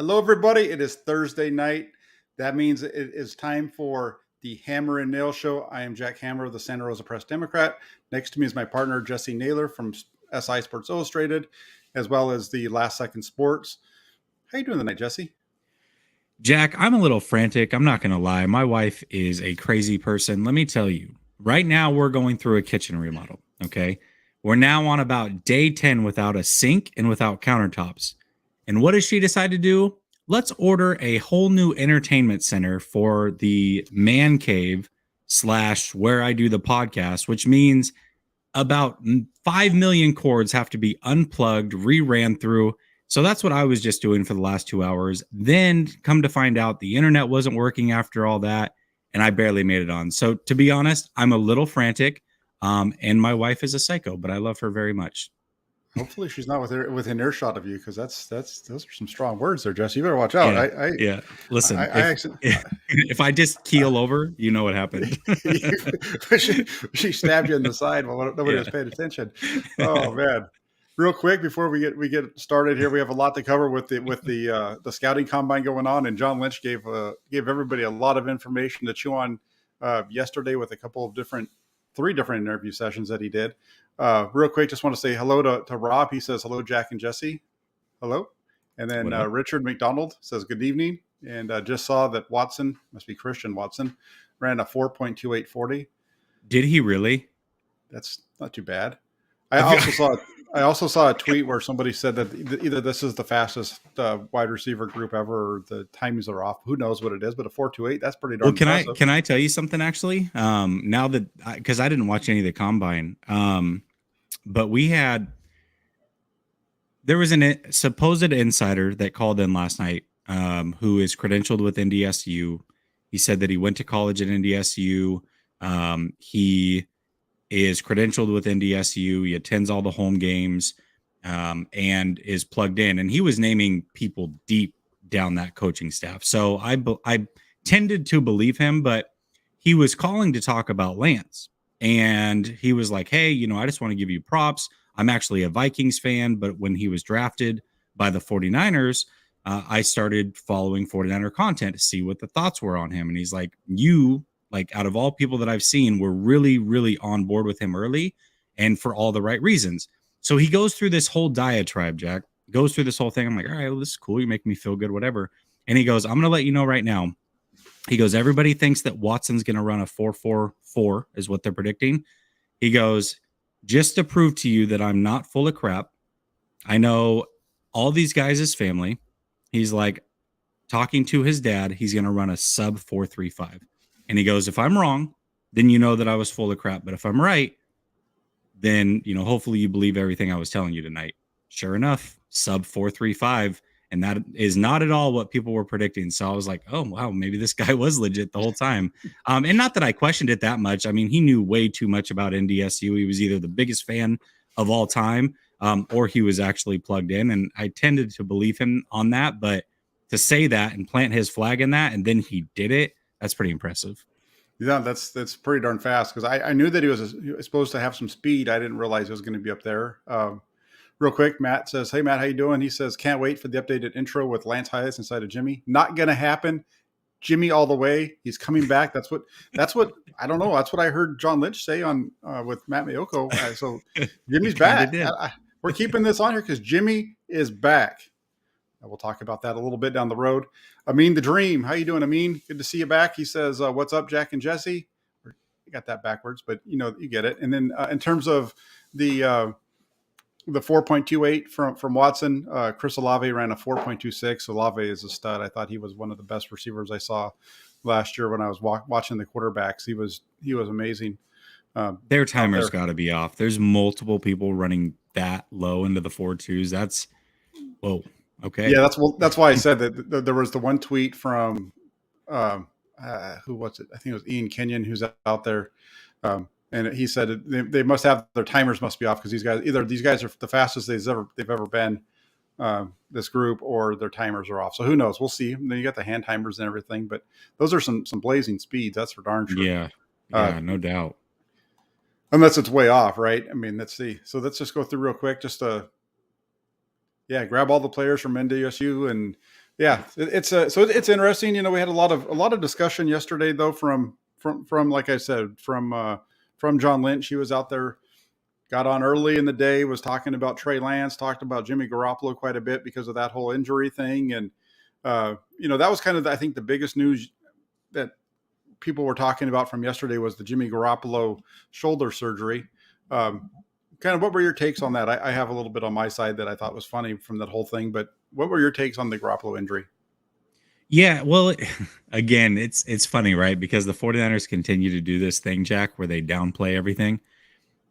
Hello, everybody. It is Thursday night. That means it is time for the Hammer and Nail Show. I am Jack Hammer of the Santa Rosa Press Democrat. Next to me is my partner, Jessie Naylor from SI Sports Illustrated, as well as the Last Second Sports. How you doing tonight, Jessie? Jack, I'm a little frantic. I'm not going to lie. My wife is a crazy person. Let me tell you, right now we're going through a kitchen remodel. Okay. We're now on about day 10 without a sink and without countertops. And what does she decide to do? Let's order a whole new entertainment center for the man cave slash where I do the podcast, which means about 5 million cords have to be unplugged, re-ran through. So that's what I was just doing for the last 2 hours. Then come to find out the internet wasn't working after all that, and I barely made it on. So to be honest, I'm a little frantic, and my wife is a psycho, but I love her very much. Hopefully, she's not within earshot of you, because that's those are some strong words there, Jesse. You better watch out. Yeah. Listen, I actually, if I just keel over, you know what happened. she stabbed you in the side while nobody was paying attention. Oh man! Real quick before we get started here, we have a lot to cover with the scouting combine going on, and John Lynch gave everybody a lot of information to chew on yesterday with a couple of three different interview sessions that he did. Real quick, just want to say hello to Rob. He says hello, Jack and Jesse. Hello. And then Richard McDonald says good evening. And just saw that Watson, must be Christian Watson, ran a 4.2840. Did he really? That's not too bad. I also saw a tweet where somebody said that either this is the fastest wide receiver group ever, or the timings are off. Who knows what it is? But a 4.28, that's pretty darn impressive. Can I tell you something actually? Now that because I didn't watch any of the combine, but there was a supposed insider that called in last night, who is credentialed with NDSU. He said that he went to college at NDSU. He is credentialed with NDSU. He attends all the home games, and is plugged in. And he was naming people deep down that coaching staff. So I tended to believe him, but he was calling to talk about Lance. And he was like, hey, I just want to give you props. I'm actually a Vikings fan, but when he was drafted by the 49ers, I started following 49er content to see what the thoughts were on him. And he's like, out of all people that I've seen, were really, really on board with him early and for all the right reasons. So he goes through this whole diatribe, Jack, goes through this whole thing. I'm like, all right, well, this is cool. You make me feel good, whatever. And he goes, I'm going to let you know right now. He goes, everybody thinks that Watson's going to run a 4.44 is what they're predicting. He goes, just to prove to you that I'm not full of crap. I know all these guys' family. He's like, talking to his dad, he's going to run a sub 4.35. And he goes, if I'm wrong, then you know that I was full of crap. But if I'm right, then, hopefully you believe everything I was telling you tonight. Sure enough, sub 4.35. And that is not at all what people were predicting. So I was like, oh, wow, maybe this guy was legit the whole time. And not that I questioned it that much. I mean, he knew way too much about NDSU. He was either the biggest fan of all time, or he was actually plugged in. And I tended to believe him on that. But to say that and plant his flag in that, and then he did it, that's pretty impressive. Yeah, that's pretty darn fast, because I knew that he was supposed to have some speed. I didn't realize he was going to be up there. Real quick, Matt says, hey, Matt, how you doing? He says, can't wait for the updated intro with Lance Hias inside of Jimmy. Not going to happen. Jimmy all the way. He's coming back. That's what I don't know. That's what I heard John Lynch say on with Matt Mayoko. So Jimmy's back. We're keeping this on here because Jimmy is back. We'll talk about that a little bit down the road. Amin the Dream. How you doing, Amin? Good to see you back. He says, what's up, Jack and Jesse? I got that backwards, but you get it. And then in terms of the 4.28 from Watson, Chris Olave ran a 4.26. Olave is a stud. I thought he was one of the best receivers I saw last year when I was watching the quarterbacks. He was amazing. Their timer's got to be off. There's multiple people running that low into the 4.2s. That's whoa. Okay. Yeah, that's why I said that there was the one tweet from who was it? I think it was Ian Kenyon, who's out there. And he said they must have their timers must be off, because these guys are the fastest they've ever been, this group, or their timers are off. So who knows? We'll see. And then you got the hand timers and everything, but those are some blazing speeds. That's for darn sure. Yeah, no doubt. Unless it's way off, right? I mean, let's see. So let's just go through real quick, just grab all the players from NDSU, and Yeah, it's interesting. We had a lot of discussion yesterday though from like I said from John Lynch. He was out there, got on early in the day, was talking about Trey Lance, talked about Jimmy Garoppolo quite a bit because of that whole injury thing, and that was kind of I think the biggest news that people were talking about from yesterday was the Jimmy Garoppolo shoulder surgery. Um, Kind of what were your takes on that? I have a little bit on my side that I thought was funny from that whole thing, but what were your takes on the Garoppolo injury? Yeah, well, again, it's funny, right? Because the 49ers continue to do this thing, Jack, where they downplay everything.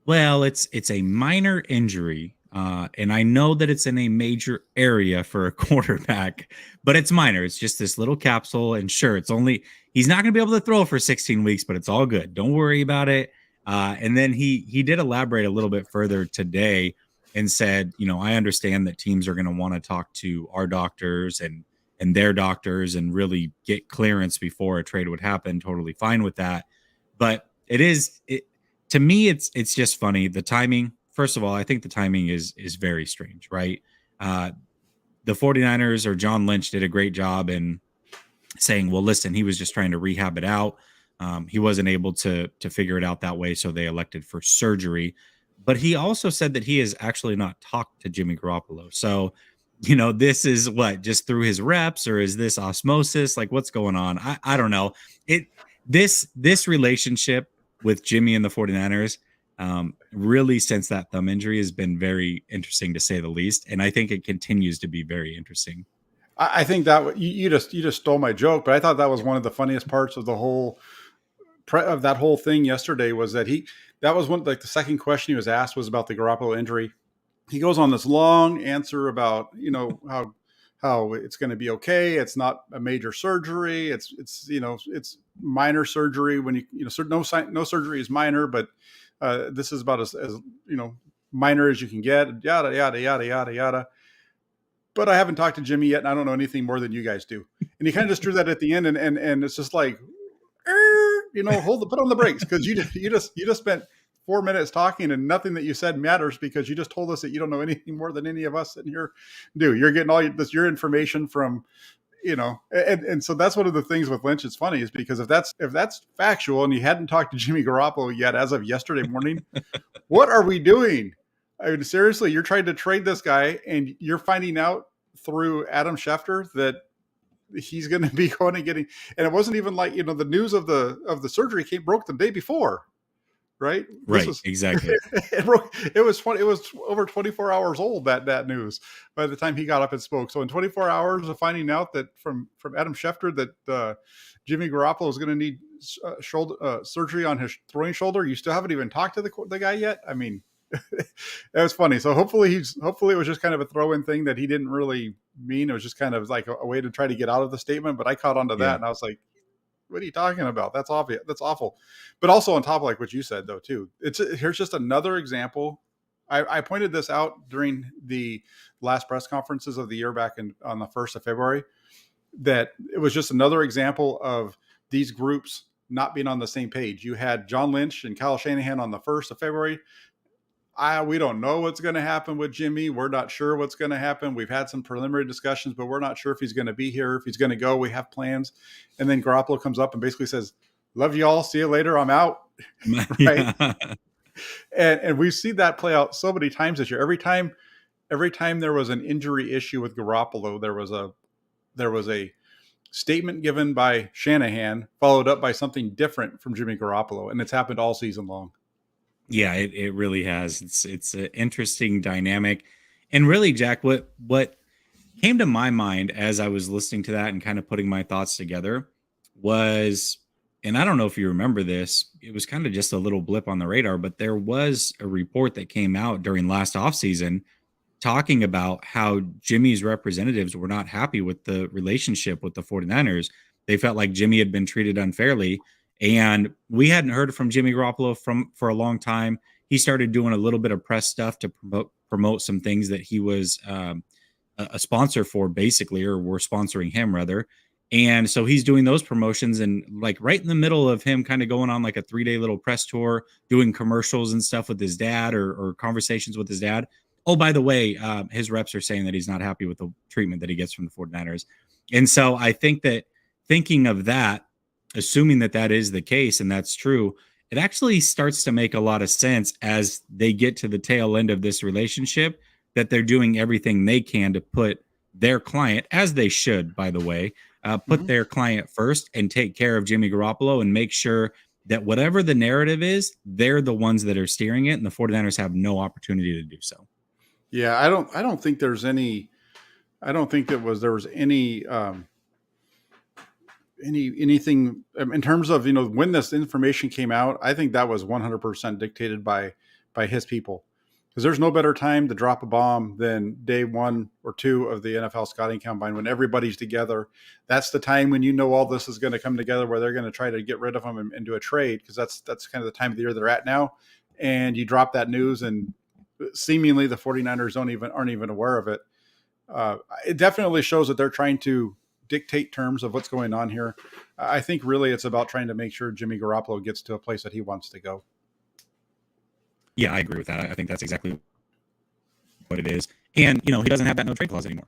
Well, it's a minor injury, and I know that it's in a major area for a quarterback, but it's minor. It's just this little capsule, and sure, it's only he's not going to be able to throw for 16 weeks, but it's all good. Don't worry about it. And then he did elaborate a little bit further today and said, I understand that teams are going to want to talk to our doctors and their doctors and really get clearance before a trade would happen. Totally fine with that, but to me, it's just funny. The timing, first of all, I think the timing is very strange, right? Uh, the 49ers or John Lynch did a great job in saying, well, listen, he was just trying to rehab it out. He wasn't able to figure it out that way, so they elected for surgery. But he also said that he has actually not talked to Jimmy Garoppolo. So, this is what, just through his reps, or is this osmosis? Like, what's going on? I don't know. This relationship with Jimmy and the 49ers, really since that thumb injury has been very interesting to say the least. And I think it continues to be very interesting. I think that you just stole my joke, but I thought that was one of the funniest parts of the whole of that whole thing yesterday was that was one like the second question he was asked was about the Garoppolo injury. He goes on this long answer about how it's going to be okay. It's not a major surgery. It's minor surgery when no surgery is minor, but this is about as minor as you can get. Yada yada yada yada yada. But I haven't talked to Jimmy yet, and I don't know anything more than you guys do. And he kind of just threw that at the end, and it's just like, put on the brakes because you just spent 4 minutes talking, and nothing that you said matters because you just told us that you don't know anything more than any of us sitting here do. You're getting all your information from, and so that's one of the things with Lynch. It's funny is because if that's factual, and you hadn't talked to Jimmy Garoppolo yet as of yesterday morning, what are we doing? I mean, seriously, you're trying to trade this guy, and you're finding out through Adam Schefter that he's going to be going and getting. And it wasn't even like the news of the surgery broke the day before, right? Right, exactly. It was funny. It was over 24 hours old that news by the time he got up and spoke. So in 24 hours of finding out that from Adam Schefter that Jimmy Garoppolo is going to need shoulder surgery on his throwing shoulder, you still haven't even talked to the guy yet. I mean. It was funny. So hopefully it was just kind of a throw-in thing that he didn't really mean. It was just kind of like a way to try to get out of the statement. But I caught on to that, and I was like, "What are you talking about? That's obvious. That's awful." But also on top of like what you said though too, here's just another example. I pointed this out during the last press conferences of the year back on the 1st of February. That it was just another example of these groups not being on the same page. You had John Lynch and Kyle Shanahan on the 1st of February. We don't know what's going to happen with Jimmy. We're not sure what's going to happen. We've had some preliminary discussions, but we're not sure if he's going to be here, if he's going to go. We have plans. And then Garoppolo comes up and basically says, "Love you all. See you later. I'm out." Right. And we've seen that play out so many times this year. Every time there was an injury issue with Garoppolo, there was a statement given by Shanahan followed up by something different from Jimmy Garoppolo. And it's happened all season long. Yeah, it really has. It's an interesting dynamic. And really, Jack, what came to my mind as I was listening to that and kind of putting my thoughts together was, and I don't know if you remember this, it was kind of just a little blip on the radar, but there was a report that came out during last offseason talking about how Jimmy's representatives were not happy with the relationship with the 49ers. They felt like Jimmy had been treated unfairly. And we hadn't heard from Jimmy Garoppolo for a long time. He started doing a little bit of press stuff to promote some things that he was a sponsor for, basically, or we're sponsoring him rather. And so he's doing those promotions, and like right in the middle of him kind of going on like a 3-day little press tour, doing commercials and stuff with his dad or conversations with his dad. Oh, by the way, his reps are saying that he's not happy with the treatment that he gets from the 49ers. And so I think that thinking of that, assuming that that is the case and that's true, it actually starts to make a lot of sense as they get to the tail end of this relationship that they're doing everything they can to put their client, as they should, by the way, put Mhm. their client first and take care of Jimmy Garoppolo and make sure that whatever the narrative is, they're the ones that are steering it, and the 49ers have no opportunity to do so. Yeah, I don't think there's any. I don't think there was anything in terms of when this information came out. I think that was 100% dictated by his people, because there's no better time to drop a bomb than day 1 or 2 of the NFL scouting combine when everybody's together. That's the time when all this is going to come together, where they're going to try to get rid of him and do a trade, because that's kind of the time of the year they're at now. And you drop that news, and seemingly the 49ers aren't even aware of it. It definitely shows that they're trying to dictate terms of what's going on here. I think really it's about trying to make sure Jimmy Garoppolo gets to a place that he wants to go. Yeah, I agree with that. I think that's exactly what it is. And, he doesn't have that no trade clause anymore.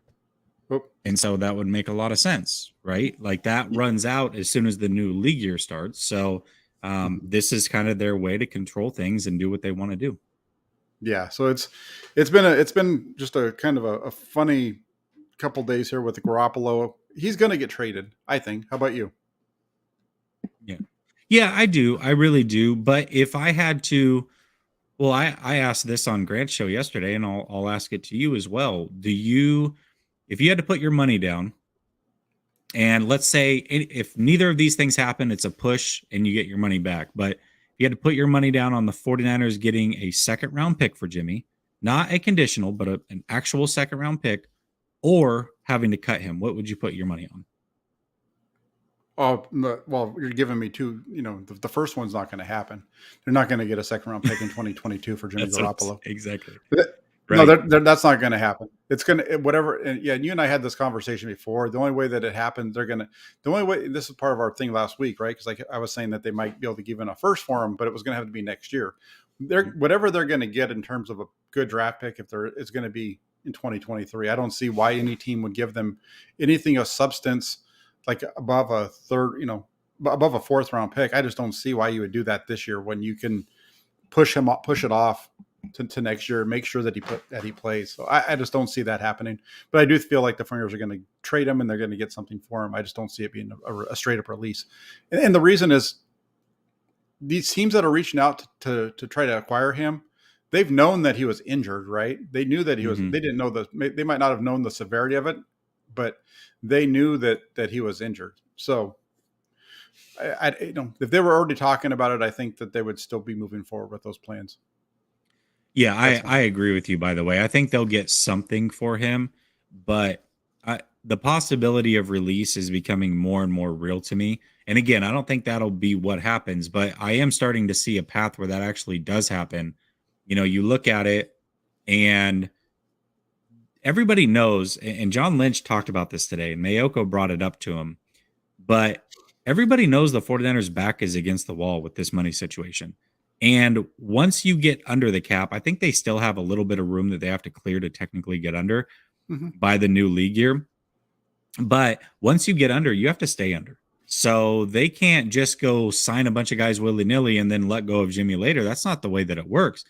Oh, And so that would make a lot of sense, right? Like that runs out as soon as the new league year starts. So mhm. this is kind of their way to control things and do what they want to do. Yeah. So it's been just a kind of a funny couple days here with the Garoppolo. He's going to get traded, I think. How about you? Yeah. Yeah, I do. I really do. But if I had to, well, I asked this on Grant's show yesterday, and I'll ask it to you as well. If you had to put your money down, and let's say if neither of these things happen, it's a push and you get your money back. But if you had to put your money down on the 49ers getting a second round pick for Jimmy, not a conditional, but an actual second round pick, or having to cut him, what would you put your money on? Oh, well, you're giving me two. The first one's not going to happen. They're not going to get a second round pick in 2022 for Jimmy That's what Garoppolo. exactly No, right. that's not going to happen. It's going to whatever. And yeah, you and I had this conversation before. The only way that it happens, the only way. This is part of our thing last week, right? Because like I was saying that they might be able to give in a first for him, but it was going to have to be next year. Whatever they're going to get in terms of a good draft pick, if it's going to be in 2023. I don't see why any team would give them anything of substance, like above a third, above a fourth round pick. I just don't see why you would do that this year when you can push it off to next year, make sure that he plays. So I just don't see that happening. But I do feel like the Fingers are going to trade him and they're going to get something for him. I just don't see it being a straight up release. And the reason is these teams that are reaching out to try to acquire him, they've known that he was injured, right? They knew that he was. Mm-hmm. They didn't know they might not have known the severity of it, but they knew that he was injured. So if they were already talking about it, I think that they would still be moving forward with those plans. Yeah, That's I agree with you, by the way. I think they'll get something for him, but the possibility of release is becoming more and more real to me. And again, I don't think that'll be what happens, but I am starting to see a path where that actually does happen. You look at it and everybody knows, and John Lynch talked about this today, and Mayoko brought it up to him, but everybody knows the 49ers back is against the wall with this money situation. And once you get under the cap, I think they still have a little bit of room that they have to clear to technically get under mm-hmm. by the new league year. But once you get under, you have to stay under. So they can't just go sign a bunch of guys willy nilly and then let go of Jimmy later. That's not the way that it works.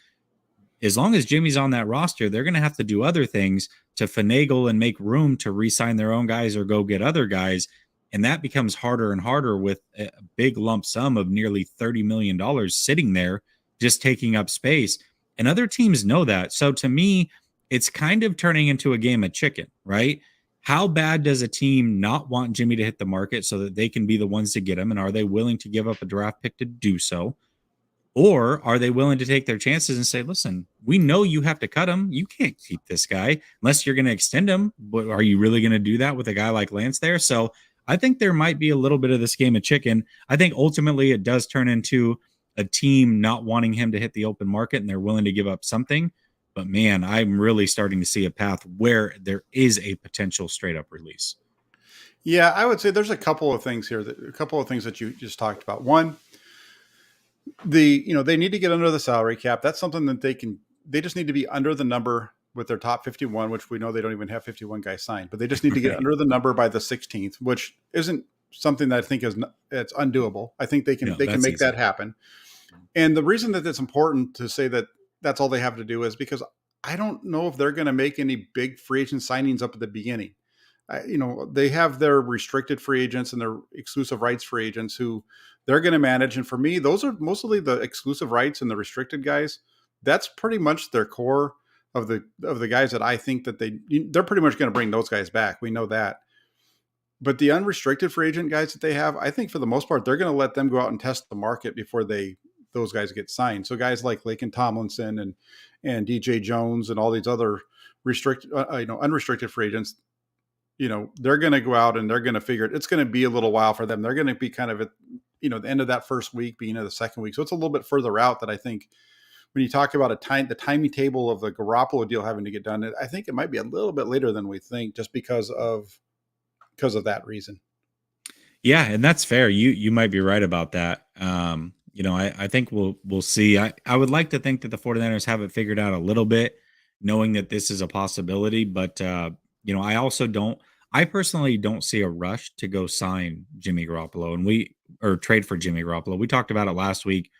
As long as Jimmy's on that roster, they're going to have to do other things to finagle and make room to re-sign their own guys or go get other guys. And that becomes harder and harder with a big lump sum of nearly $30 million sitting there, just taking up space. And other teams know that. So to me, it's kind of turning into a game of chicken, right? How bad does a team not want Jimmy to hit the market so that they can be the ones to get him? And are they willing to give up a draft pick to do so? Or are they willing to take their chances and say, listen, we know you have to cut him. You can't keep this guy unless you're going to extend him. But are you really going to do that with a guy like Lance there? So I think there might be a little bit of this game of chicken. I think ultimately it does turn into a team not wanting him to hit the open market and they're willing to give up something. But man, I'm really starting to see a path where there is a potential straight up release. Yeah, I would say there's a couple of things here, a couple of things that you just talked about. One, they need to get under the salary cap. That's something that they just need to be under the number with their top 51, which we know they don't even have 51 guys signed, but they just need to get Right. under the number by the 16th, which isn't something that I think it's undoable. I think No, they can that's make that easy. happen. And the reason that it's important to say that that's all they have to do is because I don't know if they're going to make any big free agent signings up at the beginning. They have their restricted free agents and their exclusive rights free agents who they're going to manage. And for me, those are mostly the exclusive rights and the restricted guys. That's pretty much their core of the guys that I think that they're pretty much going to bring those guys back. We know that. But the unrestricted free agent guys that they have, I think for the most part, they're going to let them go out and test the market before those guys get signed. So guys like Laken Tomlinson and DJ Jones and all these other unrestricted free agents, they're going to go out and they're going to figure it's going to be a little while for them. They're going to be kind of at, the end of that first week, beginning of the second week. So it's a little bit further out that I think when you talk about the timing table of the Garoppolo deal having to get done, I think it might be a little bit later than we think just because of that reason. Yeah, and that's fair. You might be right about that. I think we'll see. I would like to think that the 49ers have it figured out a little bit, knowing that this is a possibility. But I personally don't see a rush to go sign Jimmy Garoppolo or trade for Jimmy Garoppolo. We talked about it last week.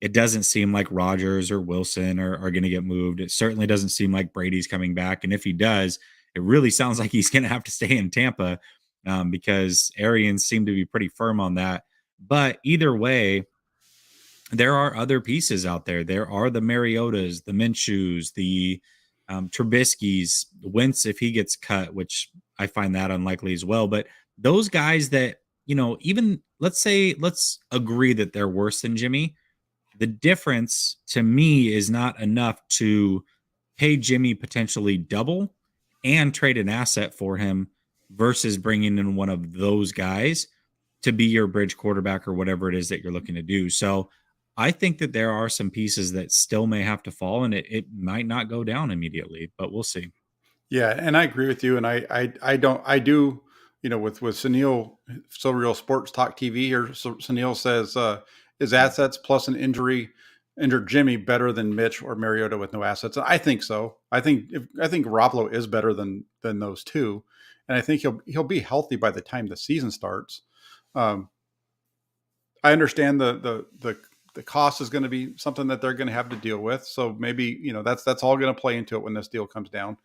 It doesn't seem like Rodgers or Wilson are going to get moved. It certainly doesn't seem like Brady's coming back. And if he does, it really sounds like he's going to have to stay in Tampa because Arians seem to be pretty firm on that. But either way, there are other pieces out there. There are the Mariotas, the Minshews, the Trubisky's, Wentz if he gets cut, which I find that unlikely as well. But those guys that, even let's agree that they're worse than Jimmy. The difference to me is not enough to pay Jimmy potentially double and trade an asset for him versus bringing in one of those guys to be your bridge quarterback or whatever it is that you're looking to do. So I think that there are some pieces that still may have to fall and it might not go down immediately, but we'll see. Yeah, and I agree with you. And I do, with Sunil, So Real Sports Talk TV here. So Sunil says, is assets plus an injured Jimmy better than Mitch or Mariota with no assets? And I think so. I think Garoppolo is better than those two, and I think he'll be healthy by the time the season starts. Um, I understand the cost is going to be something that they're going to have to deal with. So maybe that's all going to play into it when this deal comes down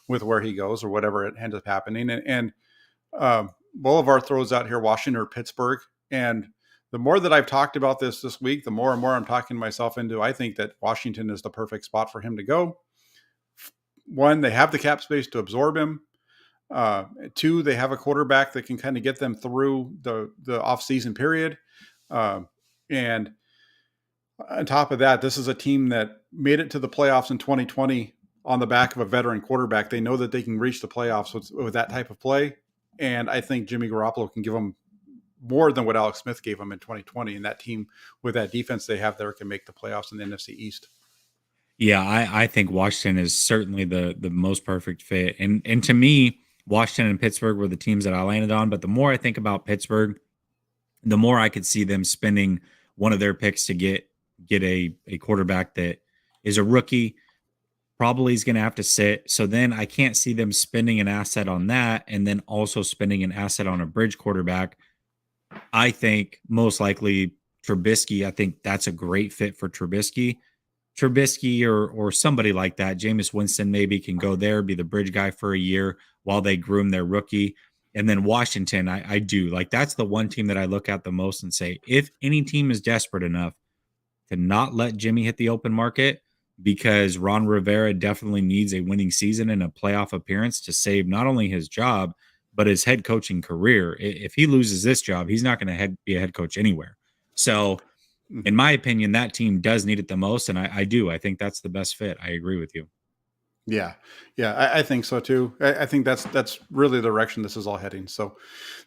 with where he goes or whatever it ends up happening. And Boulevard throws out here Washington or Pittsburgh, and the more that I've talked about this week, the more and more I'm talking myself into. I think that Washington is the perfect spot for him to go. One, they have the cap space to absorb him. Two, they have a quarterback that can kind of get them through the off-season period. And on top of that, this is a team that made it to the playoffs in 2020 on the back of a veteran quarterback. They know that they can reach the playoffs with that type of play. And I think Jimmy Garoppolo can give them more than what Alex Smith gave them in 2020. And that team with that defense they have there can make the playoffs in the NFC East. Yeah, I think Washington is certainly the most perfect fit. And to me, Washington and Pittsburgh were the teams that I landed on. But the more I think about Pittsburgh, the more I could see them spending one of their picks to get a quarterback that is a rookie, probably is going to have to sit. So then I can't see them spending an asset on that and then also spending an asset on a bridge quarterback. I think most likely Trubisky. I think that's a great fit for Trubisky. Trubisky or somebody like that. Jameis Winston maybe can go there, be the bridge guy for a year while they groom their rookie. And then Washington, I do like that's the one team that I look at the most and say, if any team is desperate enough to not let Jimmy hit the open market, because Ron Rivera definitely needs a winning season and a playoff appearance to save not only his job, but his head coaching career. If he loses this job, he's not going to be a head coach anywhere. So, in my opinion, that team does need it the most. And I do. I think that's the best fit. I agree with you. Yeah. Yeah. I think so too. I think that's really the direction this is all heading. So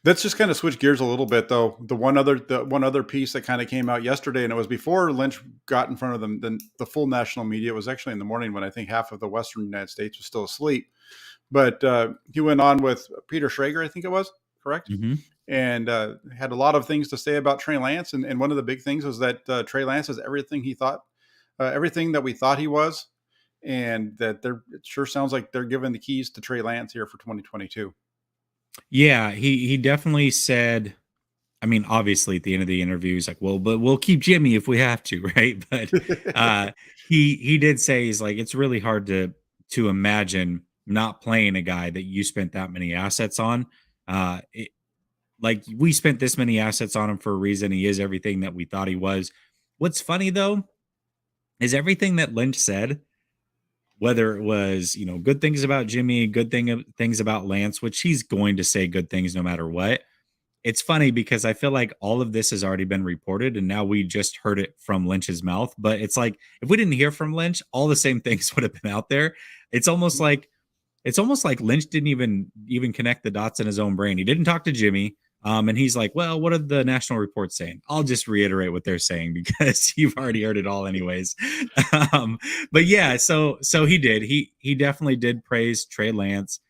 let's just kind of switch gears a little bit though. The one other piece that kind of came out yesterday, and it was before Lynch got in front of them, the full national media. It was actually in the morning when I think half of the Western United States was still asleep. But he went on with Peter Schrager, I think it was, correct? Mm-hmm. And had a lot of things to say about Trey Lance. And one of the big things was that Trey Lance is everything he thought, everything that we thought he was. and that it sure sounds like they're giving the keys to Trey Lance here for 2022. Yeah, he definitely said. I mean, obviously, at the end of the interview, he's like, "Well, but we'll keep Jimmy if we have to, right?" But uh, he did say he's like, it's really hard to imagine not playing a guy that you spent that many assets on. Like we spent this many assets on him for a reason. He is everything that we thought he was. What's funny though is everything that Lynch said, whether it was good things about Jimmy, things about Lance, which he's going to say good things no matter what. It's funny because I feel like all of this has already been reported and now we just heard it from Lynch's mouth. But it's like if we didn't hear from Lynch, all the same things would have been out there. It's almost like it's almost like Lynch didn't even connect the dots in his own brain. He didn't talk to Jimmy. And he's like, well, what are the national reports saying? I'll just reiterate what they're saying because you've already heard it all anyways. um, but yeah, so he did. He definitely did praise Trey Lance.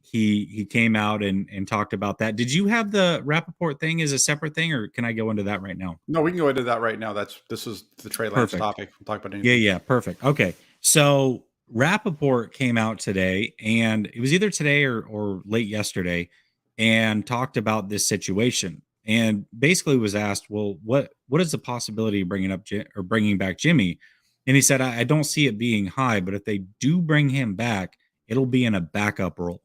He came out and talked about that. Did you have the Rappaport thing as a separate thing, or can I go into that right now? No, we can go into that right now. This is the Trey Lance Perfect. topic. We'll talk about Yeah, anything. yeah, perfect. Okay. So Rappaport came out today, and it was either today or late yesterday, and talked about this situation. And basically was asked, well, what is the possibility of bringing up or bringing back Jimmy? And he said, I don't see it being high, but if they do bring him back, it'll be in a backup role,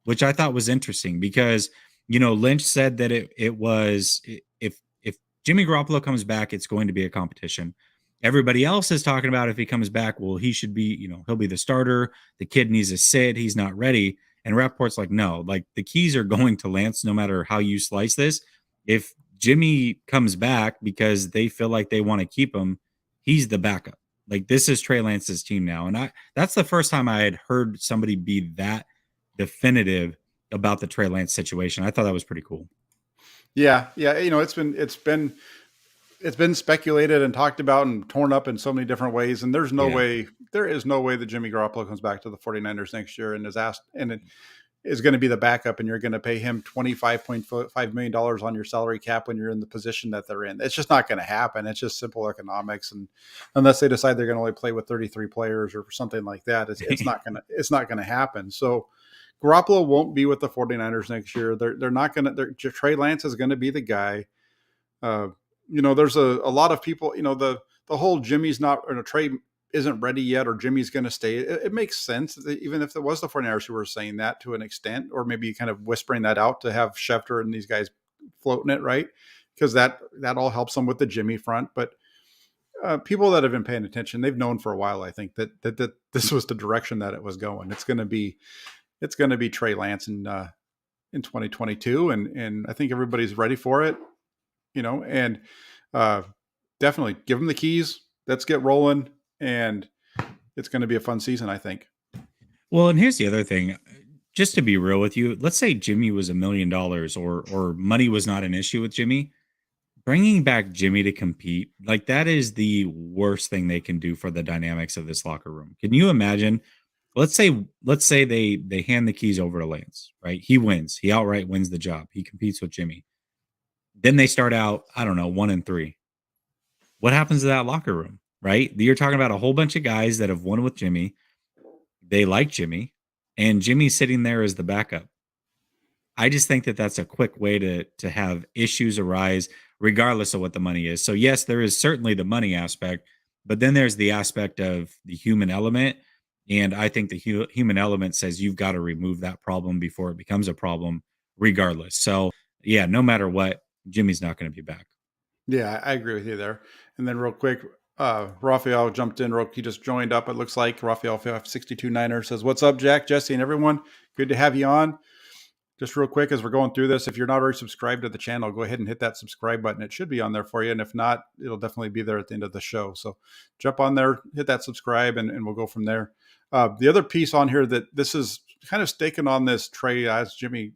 which I thought was interesting because Lynch said that it was if Jimmy Garoppolo comes back, it's going to be a competition. Everybody else is talking about if he comes back, well, he should be, he'll be the starter. The kid needs to sit. He's not ready. And Rapport's like, no, like the keys are going to Lance no matter how you slice this. If Jimmy comes back because they feel like they want to keep him, he's the backup. Like this is Trey Lance's team now. And that's the first time I had heard somebody be that definitive about the Trey Lance situation. I thought that was pretty cool. Yeah, yeah. It's been speculated and talked about and torn up in so many different ways. And Yeah. there is no way that Jimmy Garoppolo comes back to the 49ers next year and is asked, and it is going to be the backup, and you're going to pay him $25.5 million on your salary cap when you're in the position that they're in. It's just not going to happen. It's just simple economics. And unless they decide they're going to only play with 33 players or something like that, it's not going to happen. So Garoppolo won't be with the 49ers next year. They're not going to, Trey Lance is going to be the guy. Uh, there's a lot of people, the whole Jimmy's not, or Trey isn't ready yet, or Jimmy's going to stay. It makes sense, even if it was the 49ers who were saying that to an extent, or maybe kind of whispering that out to have Schefter and these guys floating it, right? Because that all helps them with the Jimmy front. But people that have been paying attention, they've known for a while, I think, that this was the direction that it was going. It's going to be Trey Lance in 2022, and I think everybody's ready for it. And uh, definitely give them the keys. Let's get rolling, and it's going to be a fun season, I think. Well, and here's the other thing. Just to be real with you, let's say Jimmy was $1 million or money was not an issue with Jimmy. Bringing back Jimmy to compete, like that is the worst thing they can do for the dynamics of this locker room. Can you imagine? Let's say they hand the keys over to Lance, right? He wins. He outright wins the job. He competes with Jimmy. Then they start out, I don't know, 1-3. What happens to that locker room, right? You're talking about a whole bunch of guys that have won with Jimmy. They like Jimmy, and Jimmy's sitting there as the backup. I just think that that's a quick way to have issues arise, regardless of what the money is. So yes, there is certainly the money aspect, but then there's the aspect of the human element, and I think the human element says you've got to remove that problem before it becomes a problem, regardless. So yeah, no matter what, Jimmy's not going to be back. Yeah, I agree with you there. And then real quick, Raphael jumped in. He just joined up. It looks like Raphael 62 Niner says, "What's up, Jack, Jesse, and everyone? Good to have you on." Just real quick, as we're going through this, if you're not already subscribed to the channel, go ahead and hit that subscribe button. It should be on there for you. And if not, it'll definitely be there at the end of the show. So jump on there, hit that subscribe, and we'll go from there. The other piece on here that this is kind of staking on this Trey as Jimmy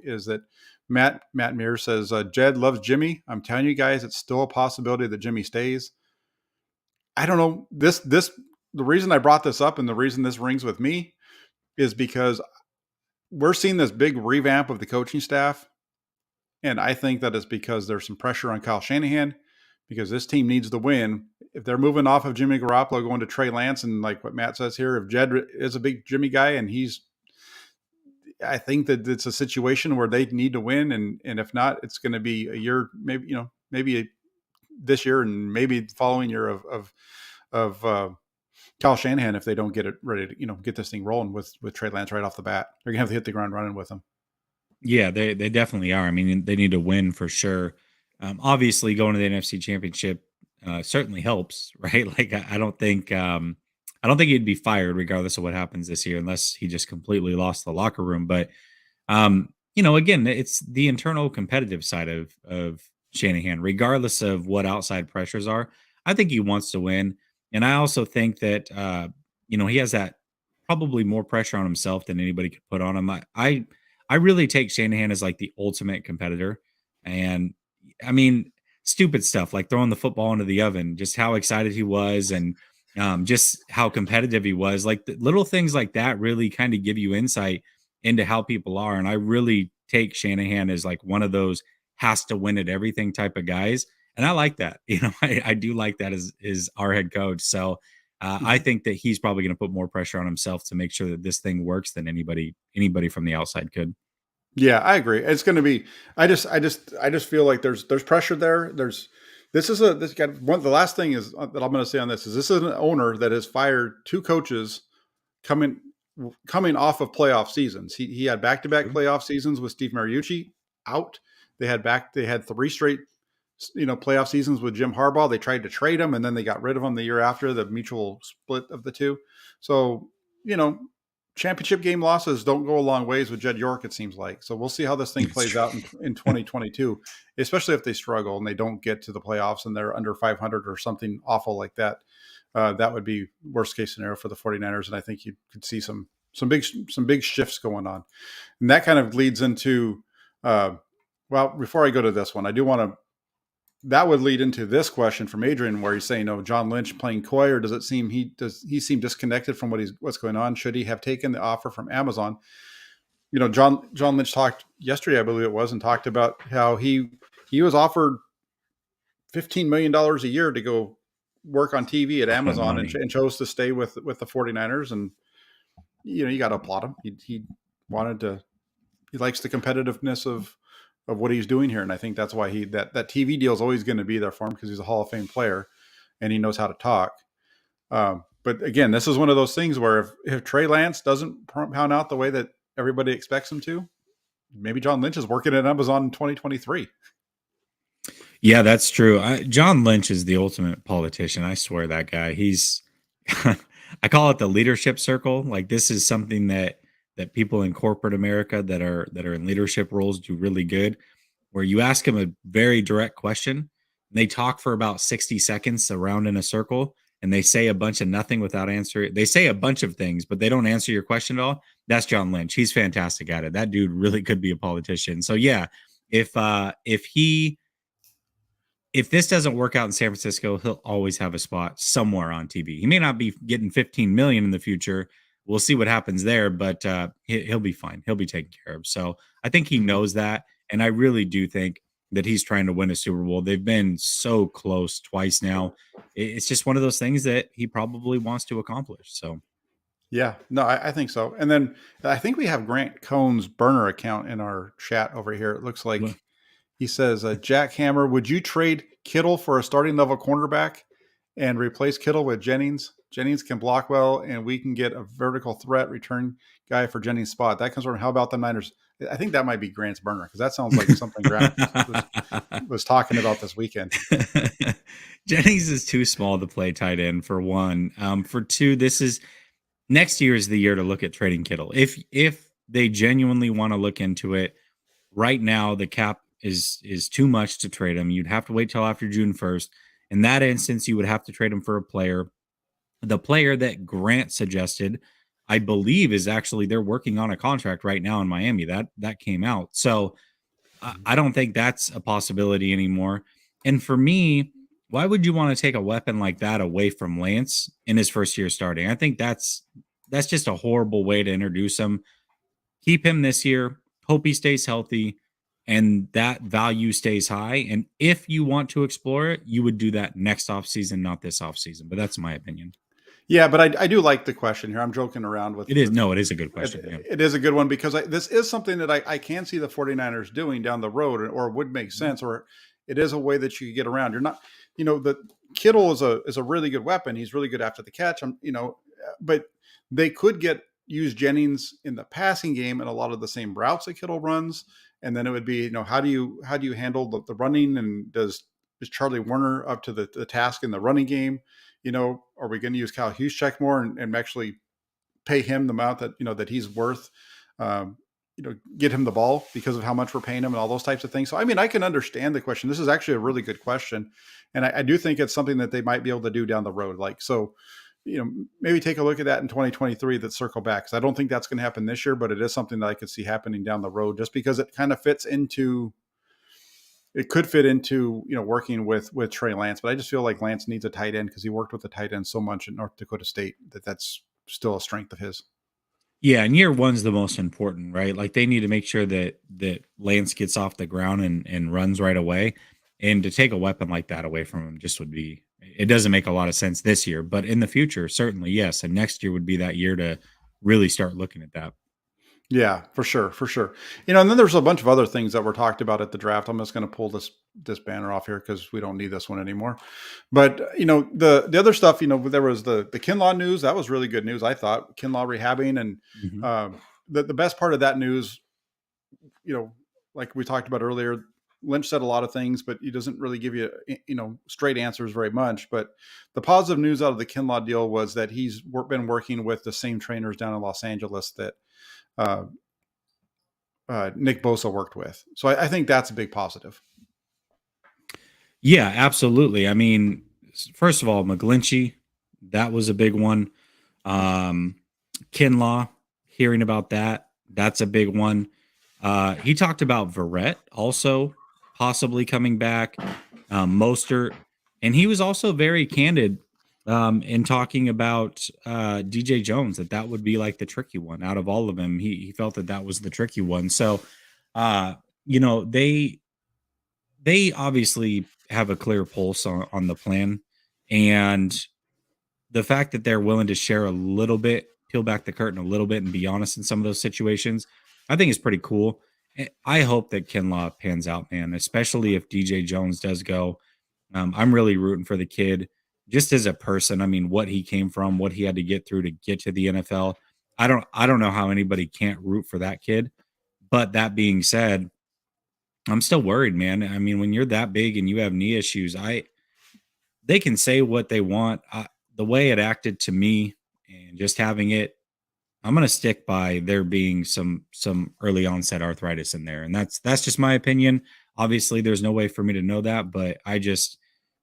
is that Matt Mears says, Jed loves Jimmy. I'm telling you guys, it's still a possibility that Jimmy stays. I don't know. The reason I brought this up and the reason this rings with me is because we're seeing this big revamp of the coaching staff. And I think that it's because there's some pressure on Kyle Shanahan because this team needs to win. if they're moving off of Jimmy Garoppolo going to Trey Lance, and like what Matt says here, if Jed is a big Jimmy guy and I think that it's a situation where they need to win, and if not, it's going to be a year, maybe this year and maybe the following year of Kyle Shanahan if they don't get it ready to get this thing rolling with Trey Lance right off the bat. They're gonna have to hit the ground running with him. Yeah, they definitely are. I mean, they need to win for sure. Obviously, going to the NFC Championship certainly helps, right? Like, I don't think he'd be fired regardless of what happens this year, unless he just completely lost the locker room. But again, it's the internal competitive side of Shanahan, regardless of what outside pressures are. I think he wants to win, and I also think that he has that probably more pressure on himself than anybody could put on him. I really take Shanahan as like the ultimate competitor. And I mean, stupid stuff like throwing the football into the oven, just how excited he was and just how competitive he was. Like the little things like that really kind of give you insight into how people are. And I really take Shanahan as like one of those has to win at everything type of guys. And I like that. I do like that as our head coach. So I think that he's probably going to put more pressure on himself to make sure that this thing works than anybody from the outside could. Yeah, I agree. It's going to be. I just feel like there's pressure there. This got one. The last thing is that I'm going to say on this is an owner that has fired two coaches coming coming off of playoff seasons. He had back to back playoff seasons with Steve Mariucci out. They had three straight playoff seasons with Jim Harbaugh. They tried to trade him, and then they got rid of him the year after, the mutual split of the two. So, championship game losses don't go a long ways with Jed York, it seems like. So we'll see how this thing plays out in 2022, especially if they struggle and they don't get to the playoffs and they're under 500 or something awful like that. That would be worst case scenario for the 49ers. And I think you could see some big shifts going on. And that kind of leads into, before I go to this one, I do want to, that would lead into this question from Adrian, where he's saying, John Lynch playing coy, or does he seem disconnected from what's going on? Should he have taken the offer from Amazon? John Lynch talked yesterday, I believe it was, and talked about how he was offered $15 million a year to go work on TV at Amazon and chose to stay with the 49ers. And, you got to applaud him. He likes the competitiveness of what he's doing here. And I think that's why that TV deal is always going to be there for him, because he's a Hall of Fame player and he knows how to talk. But again, this is one of those things where if Trey Lance doesn't pound out the way that everybody expects him to, maybe John Lynch is working at Amazon in 2023. Yeah, that's true. John Lynch is the ultimate politician. I swear that guy, he's, I call it the leadership circle. Like, this is something that people in corporate America that are in leadership roles do really good, where you ask them a very direct question, and they talk for about 60 seconds around in a circle, and they say a bunch of nothing without answering. They say a bunch of things, but they don't answer your question at all. That's John Lynch. He's fantastic at it. That dude really could be a politician. So yeah, if this doesn't work out in San Francisco, he'll always have a spot somewhere on TV. He may not be getting 15 million in the future. We'll see what happens there, but he'll be fine. He'll be taken care of. So I think he knows that. And I really do think that he's trying to win a Super Bowl. They've been so close twice now. It's just one of those things that he probably wants to accomplish. So, yeah, no, I think so. And then I think we have Grant Cohn's burner account in our chat over here. It looks like he says, Jack Hammer, would you trade Kittle for a starting level cornerback and replace Kittle with Jennings? Jennings can block well, and we can get a vertical threat return guy for Jennings' spot. That comes from How About the Niners? I think that might be Grant's burner, because that sounds like something Grant was talking about this weekend. Jennings is too small to play tight end, for one. For two, next year is the year to look at trading Kittle. If they genuinely want to look into it, right now the cap is too much to trade him. You'd have to wait till after June 1st. In that instance, you would have to trade him for a player. The player that Grant suggested, I believe, is actually, they're working on a contract right now in Miami. That came out. So I don't think that's a possibility anymore. And for me, why would you want to take a weapon like that away from Lance in his first year starting? I think that's just a horrible way to introduce him. Keep him this year. Hope he stays healthy. and that value stays high. And if you want to explore it, you would do that next offseason, not this offseason. But that's my opinion. Yeah, but I do like the question here. I'm joking around with It is no, it is a good question. Yeah. it is a good one because this is something that I can see the 49ers doing down the road, or would make Mhm. sense, or it is a way that you could get around. You're not, the Kittle is a really good weapon. He's really good after the catch. But they could use Jennings in the passing game and a lot of the same routes that Kittle runs. And then it would be, how do you handle the running, and is Charlie Warner up to the task in the running game? Are we going to use Kyle Juszczyk more and actually pay him the amount that he's worth? Um, get him the ball because of how much we're paying him and all those types of things. So, I mean, I can understand the question. This is actually a really good question. And I do think it's something that they might be able to do down the road. Like, so, maybe take a look at that in 2023, that circle back. Cause I don't think that's going to happen this year, but it is something that I could see happening down the road, just because it kind of could fit into working with Trey Lance. But I just feel like Lance needs a tight end because he worked with the tight end so much at North Dakota State that's still a strength of his. Yeah, and year one's the most important, right? Like they need to make sure that Lance gets off the ground and runs right away. And to take a weapon like that away from him just would be, it doesn't make a lot of sense this year, but in the future, certainly yes. And next year would be that year to really start looking at that. Yeah, for sure, for sure. And then there's a bunch of other things that were talked about at the draft. I'm just going to pull this banner off here because we don't need this one anymore. But the other stuff, there was the Kinlaw news. That was really good news, I thought. Kinlaw rehabbing, and Mhm. the best part of that news, like we talked about earlier, Lynch said a lot of things, but he doesn't really give you straight answers very much. But the positive news out of the Kinlaw deal was that he's been working with the same trainers down in Los Angeles that uh, Nick Bosa worked with. So I think that's a big positive. Yeah, absolutely. I mean, first of all, McGlinchey, that was a big one. Um, Kinlaw, hearing about that, that's a big one. He talked about Verrett also possibly coming back, Mostert, and he was also very candid in talking about DJ Jones, that would be like the tricky one out of all of them. He felt that was the tricky one. So, uh, you know, they obviously have a clear pulse on the plan, and the fact that they're willing to share a little bit, peel back the curtain a little bit, and be honest in some of those situations, I think is pretty cool. I hope that Kinlaw pans out, man, especially if DJ Jones does go. I'm really rooting for the kid, just as a person. I mean, what he came from, what he had to get through to get to the NFL. I don't know how anybody can't root for that kid. But that being said, I'm still worried, man. I mean, when you're that big and you have knee issues, they can say what they want. The way it acted to me and just having it, I'm going to stick by there being some early onset arthritis in there, and that's just my opinion. Obviously, there's no way for me to know that, but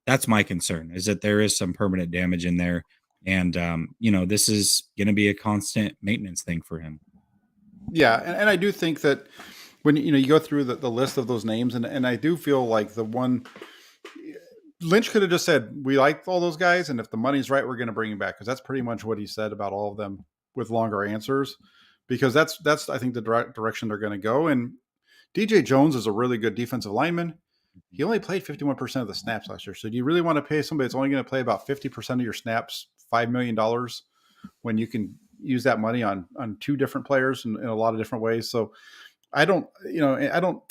that's my concern, is that there is some permanent damage in there, and this is going to be a constant maintenance thing for him. Yeah, and I do think that when you go through the list of those names, and I do feel like the one Lynch could have just said, we like all those guys, and if the money's right, we're going to bring him back, because that's pretty much what he said about all of them with longer answers, because that's I think the direction they're going to go. And DJ Jones is a really good defensive lineman. He only played 51% of the snaps last year. So do you really want to pay somebody that's only going to play about 50% of your snaps $5 million, when you can use that money on two different players in a lot of different ways? So I don't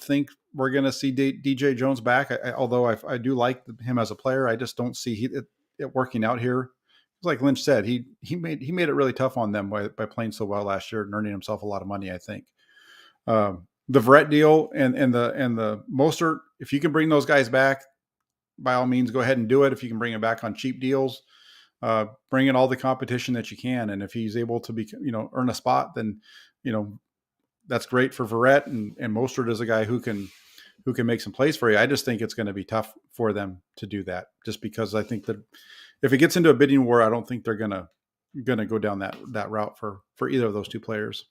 think we're going to see DJ Jones back. Although I do like him as a player, I just don't see it working out here. It's like Lynch said, he made it really tough on them by playing so well last year and earning himself a lot of money, I think. The Verrett deal and the Mostert, if you can bring those guys back, by all means, go ahead and do it. If you can bring them back on cheap deals, bring in all the competition that you can. And if he's able to earn a spot, then, that's great for Verrett, and Mostert is a guy who can make some plays for you. I just think it's going to be tough for them to do that, just because I think that if it gets into a bidding war, I don't think they're going to go down that route for either of those two players.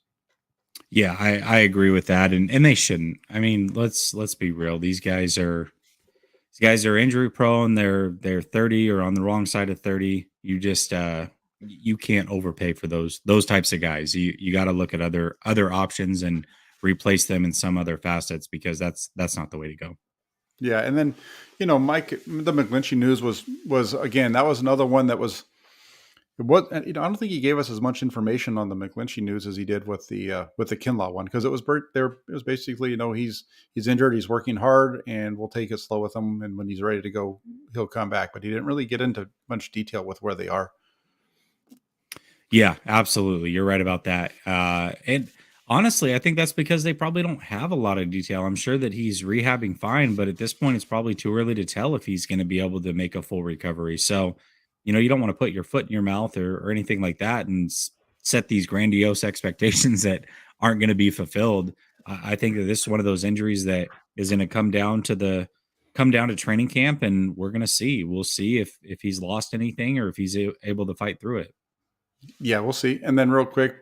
Yeah, I agree with that, and they shouldn't. I mean, let's be real. These guys are injury prone. They're 30 or on the wrong side of 30. You can't overpay for those types of guys. You got to look at other options and replace them in some other facets, because that's not the way to go. Yeah, and then Mike, the McGlinchey news was again, that was another one that was. What I don't think he gave us as much information on the McGlinchey news as he did with the Kinlaw one, because it was there. It was basically he's injured, he's working hard, and we'll take it slow with him, and when he's ready to go, he'll come back. But he didn't really get into much detail with where they are. Yeah, absolutely. You're right about that. And honestly, I think that's because they probably don't have a lot of detail. I'm sure that he's rehabbing fine, but at this point, it's probably too early to tell if he's going to be able to make a full recovery. So, you don't want to put your foot in your mouth or anything like that and set these grandiose expectations that aren't going to be fulfilled. I think that this is one of those injuries that is going to come down to training camp, and we're going to see. We'll see if he's lost anything or if he's able to fight through it. Yeah, we'll see. And then real quick,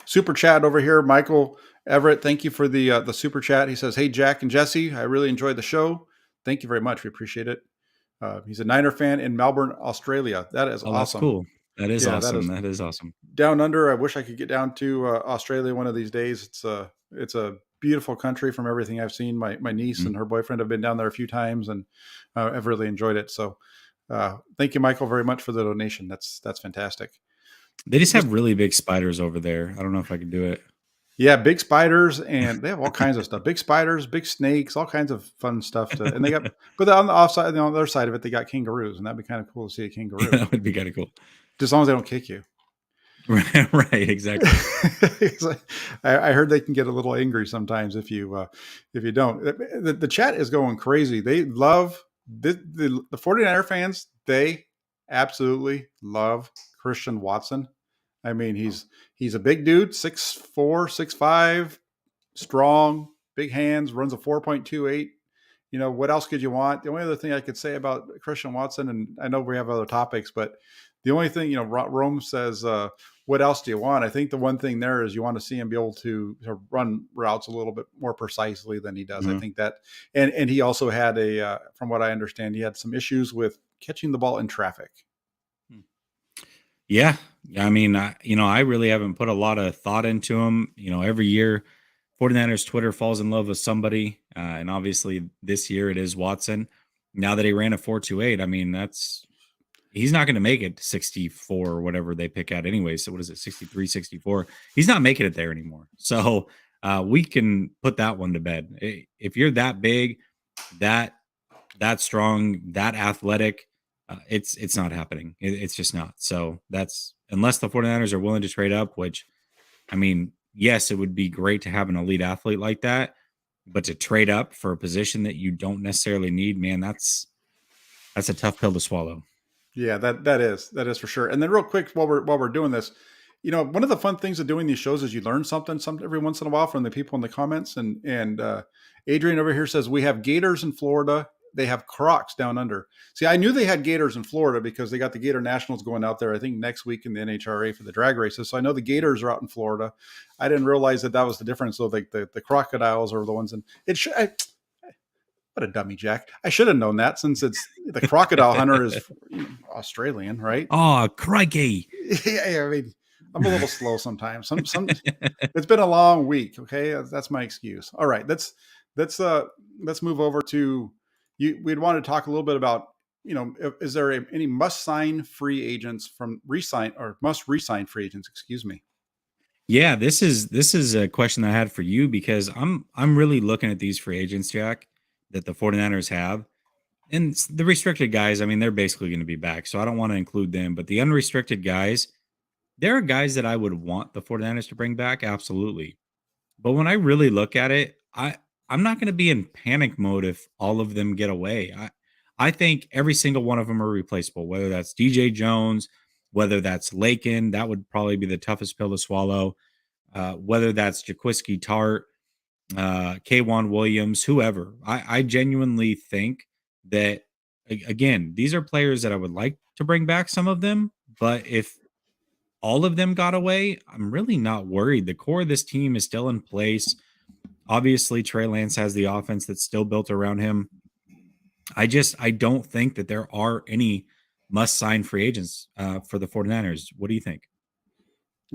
super chat over here, Michael Everett. Thank you for the super chat. He says, "Hey Jack and Jessie, I really enjoyed the show. Thank you very much. We appreciate it." He's a Niner fan in Melbourne, Australia. That is awesome. That's cool. That is Yeah, awesome. That is awesome. Down under. I wish I could get down to Australia one of these days. It's a beautiful country from everything I've seen. My niece and her boyfriend have been down there a few times, and I've really enjoyed it. So thank you, Michael, very much for the donation. That's fantastic. They just have really big spiders over there. I don't know if I can do it. Yeah, big spiders, and they have all kinds of stuff. Big spiders, big snakes, all kinds of fun stuff. And they got, but on the offside, on the other side of it, they got kangaroos, and that'd be kind of cool to see a kangaroo. That would be kind of cool. Just as long as they don't kick you. Right, exactly. I heard they can get a little angry sometimes if you don't. The chat is going crazy. They love the 49er fans. They absolutely love Christian Watson. I mean, he's a big dude, 6'4", 6'5", strong, big hands, runs a 4.28. What else could you want? The only other thing I could say about Christian Watson, and I know we have other topics, but the only thing, Rome says, what else do you want? I think the one thing there is you want to see him be able to run routes a little bit more precisely than he does. Mm-hmm. I think that, and he also had from what I understand, he had some issues with catching the ball in traffic. Yeah. I mean, I really haven't put a lot of thought into him. Every year 49ers Twitter falls in love with somebody. And obviously this year it is Watson. Now that he ran a 4.28, I mean, he's not going to make it to 64 or whatever they pick out anyway. So what is it? 63, 64. He's not making it there anymore. So we can put that one to bed. If you're that big, that strong, that athletic, it's not happening. It's just not. So that's, unless the 49ers are willing to trade up, which, I mean, yes, it would be great to have an elite athlete like that, but to trade up for a position that you don't necessarily need, man, that's a tough pill to swallow. Yeah, that is for sure. And then real quick, while we're doing this, one of the fun things of doing these shows is you learn something every once in a while from the people in the comments. And Adrian over here says, we have gators in Florida. They have Crocs down under. See, I knew they had gators in Florida because they got the Gator Nationals going out there, I think, next week in the NHRA for the drag races. So I know the Gators are out in Florida. I didn't realize that was the difference. So like the crocodiles are the ones, and it should. What a dummy, Jack. I should have known that, since it's the crocodile hunter is Australian, right? Oh, crikey. Yeah, I mean, I'm a little slow sometimes. It's been a long week. Okay. That's my excuse. All right. Let's move over to we'd want to talk a little bit about, is there any must sign free agents must re-sign free agents? Excuse me. Yeah, this is a question I had for you, because I'm really looking at these free agents, Jack, that the 49ers have. And the restricted guys, I mean, they're basically going to be back, so I don't want to include them. But the unrestricted guys, there are guys that I would want the 49ers to bring back, absolutely. But when I really look at it, I'm not going to be in panic mode if all of them get away. I think every single one of them are replaceable, whether that's DJ Jones, whether that's Lakin, that would probably be the toughest pill to swallow, whether that's Jaquiski Tart, K'Wan Williams, whoever. I genuinely think that, again, these are players that I would like to bring back, some of them, but if all of them got away, I'm really not worried. The core of this team is still in place. Obviously, Trey Lance has the offense that's still built around him. I don't think that there are any must-sign free agents for the 49ers. What do you think?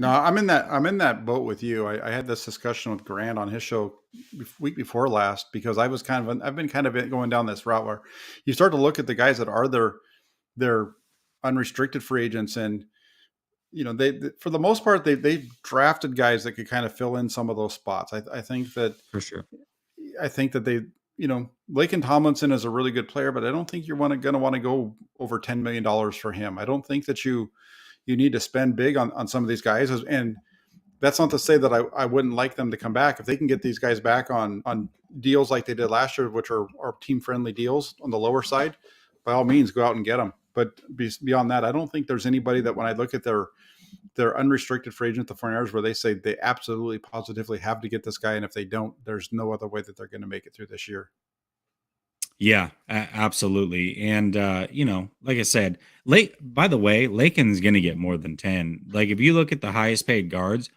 No, I'm in that boat with you. I had this discussion with Grant on his show week before last because I've been kind of going down this route where you start to look at the guys that are their unrestricted free agents, and for the most part they drafted guys that could kind of fill in some of those spots. For sure. I think that they, Laken Tomlinson is a really good player, but I don't think you're going to want to go over $10 million for him. I don't think that you need to spend big on some of these guys. And that's not to say that I wouldn't like them to come back if they can get these guys back on deals like they did last year, which are team friendly deals on the lower side. By all means, go out and get them. But beyond that, I don't think there's anybody that when I look at their unrestricted free agent, the 49ers, where they say they absolutely positively have to get this guy, and if they don't, there's no other way that they're going to make it through this year. Yeah, absolutely. And like I said, by the way, Lakin's going to get more than 10. Like if you look at the highest paid guards,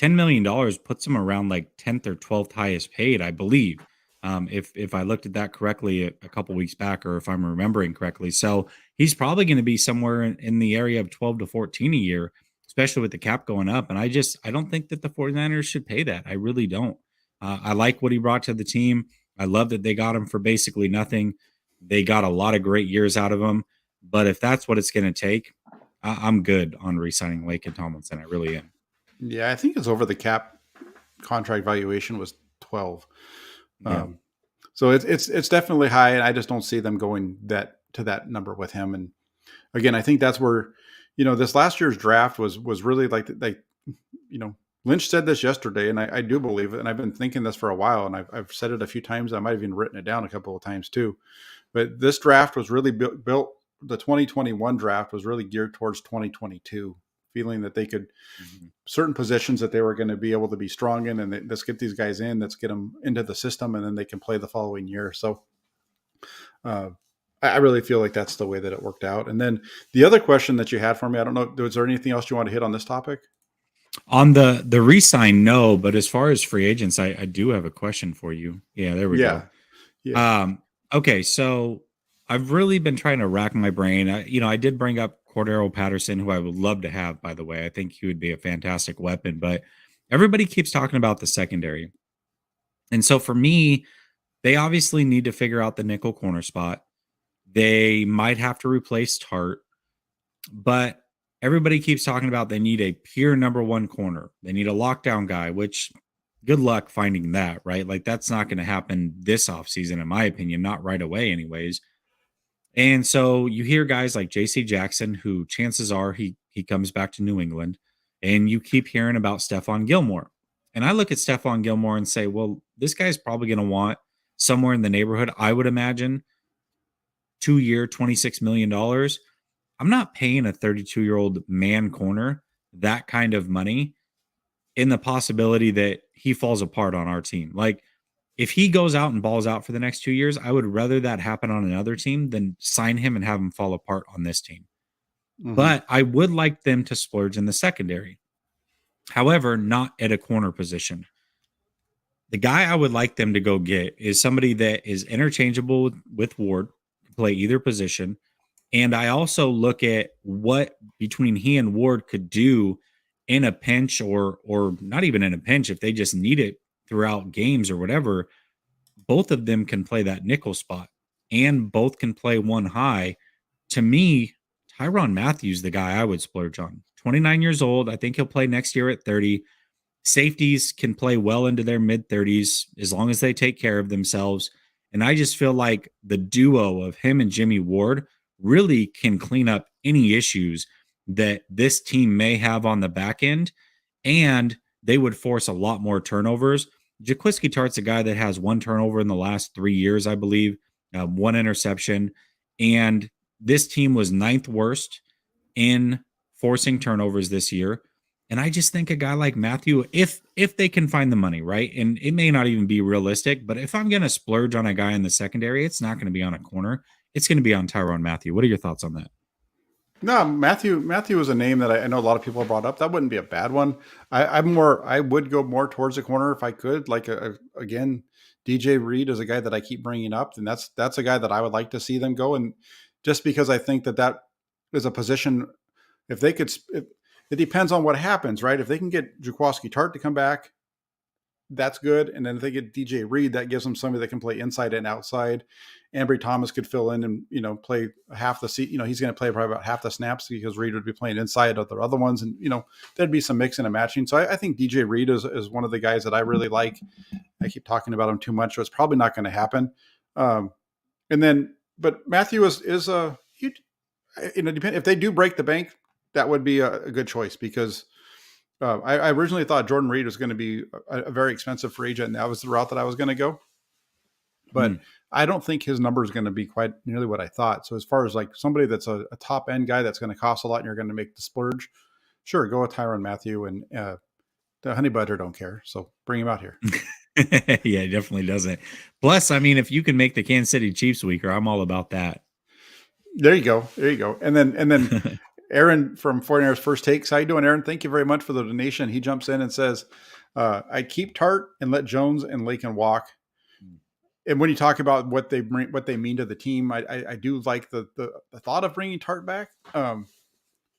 $10 million puts him around like 10th or 12th highest paid, I believe. If I looked at that correctly a couple weeks back, or if I'm remembering correctly. So he's probably going to be somewhere in the area of 12 to 14 a year, especially with the cap going up. And I don't think that the 49ers should pay that. I really don't. I like what he brought to the team. I love that they got him for basically nothing. They got a lot of great years out of him. But if that's what it's going to take, I'm good on re-signing Lake and Tomlinson. I really am. Yeah, I think his over the cap contract valuation was 12. Yeah. So it's definitely high, and I just don't see them going that number with him. And again, I think that's where this last year's draft was really like Lynch said this yesterday, and I do believe it, and I've been thinking this for a while, and I've said it a few times. I might have even written it down a couple of times too. But this draft was really built. The 2021 draft was really geared towards 2022, feeling that they could Mhm. certain positions that they were going to be able to be strong in, and let's get these guys in, let's get them into the system, and then they can play the following year. So uh, I really feel like that's the way that it worked out. And then the other question that you had for me, I don't know, was there anything else you want to hit on this topic? On the re-sign, no, but as far as free agents, I do have a question for you. Yeah, there we go. Yeah, yeah, Um, okay, so I've really been trying to rack my brain. I did bring up Cordero Patterson, who I would love to have, by the way. I think he would be a fantastic weapon, but everybody keeps talking about the secondary. And so for me, they obviously need to figure out the nickel corner spot. They might have to replace Tart, but everybody keeps talking about they need a pure number one corner. They need a lockdown guy, which good luck finding that, right? Like that's not going to happen this offseason, in my opinion, not right away, anyways. And so you hear guys like JC Jackson, who chances are he comes back to New England, and you keep hearing about Stephon Gilmore. And I look at Stephon Gilmore and say, well, this guy's probably going to want somewhere in the neighborhood, I would imagine, 2 year, $26 million. I'm not paying a 32-year-old man corner that kind of money in the possibility that he falls apart on our team. Like if he goes out and balls out for the next 2 years, I would rather that happen on another team than sign him and have him fall apart on this team. hmm But I would like them to splurge in the secondary. However, not at a corner position. The guy I would like them to go get is somebody that is interchangeable with Ward, can play either position. And I also look at what between he and Ward could do in a pinch, or not even in a pinch, if they just need it throughout games or whatever. Both of them can play that nickel spot and both can play one high. To me, Tyrann Matthews, the guy I would splurge on. 29 years old. I think he'll play next year at 30. Safeties can play well into their mid 30s as long as they take care of themselves. And I just feel like the duo of him and Jimmy Ward really can clean up any issues that this team may have on the back end. And they would force a lot more turnovers. Jaquiski Tart's a guy that has one turnover in the last 3 years, I believe, one interception. And this team was ninth worst in forcing turnovers this year. And I just think a guy like Matthew, if they can find the money, right? And it may not even be realistic, but if I'm going to splurge on a guy in the secondary, it's not going to be on a corner. It's going to be on Tyrann Matthew. What are your thoughts on that? No, Matthew was a name that I know a lot of people have brought up. That wouldn't be a bad one. I would go more towards the corner if I could. Like again, DJ Reed is a guy that I keep bringing up, and that's a guy that I would like to see them go. And just because I think that is a position, if they could, it depends on what happens, right? If they can get Jaquaski Tart to come back, that's good. And then if they get DJ Reed, that gives them somebody that can play inside and outside. Ambry Thomas could fill in and, play half the seat. He's going to play probably about half the snaps because Reed would be playing inside of the other ones. And, there'd be some mixing and matching. So I think DJ Reed is one of the guys that I really like. I keep talking about him too much, so it's probably not going to happen. But Matthew is depend if they do break the bank, that would be a good choice because I originally thought Jordan Reed was going to be a very expensive free agent, and that was the route that I was going to go. But I don't think his number is going to be quite nearly what I thought. So as far as like somebody that's a top end guy that's going to cost a lot and you're going to make the splurge, sure, go with Tyrann Mathieu, and the honey butter don't care. So bring him out here. Yeah, it definitely doesn't. Plus, I mean, if you can make the Kansas City Chiefs weaker, I'm all about that. There you go. And then Aaron from 49ers First Takes. How you doing, Aaron? Thank you very much for the donation. He jumps in and says, I keep Tart and let Jones and Lakin walk. And when you talk about what they mean to the team, I do like the thought of bringing Tart back.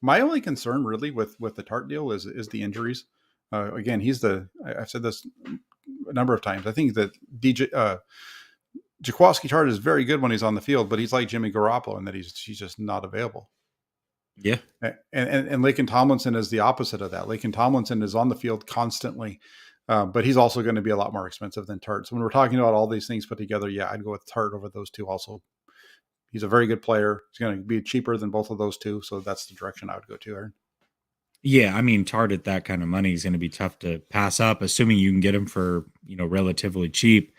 My only concern really with the Tart deal is the injuries. Again, I've said this a number of times. I think that Jaquaski Tart is very good when he's on the field, but he's like Jimmy Garoppolo in that he's just not available. Yeah. And Lakin Tomlinson is the opposite of that. Lakin Tomlinson is on the field constantly, but he's also going to be a lot more expensive than Tart. So when we're talking about all these things put together, yeah, I'd go with Tart over those two also. He's a very good player. He's going to be cheaper than both of those two. So that's the direction I would go to, Aaron. Yeah, I mean, Tart at that kind of money is going to be tough to pass up, assuming you can get him for, relatively cheap.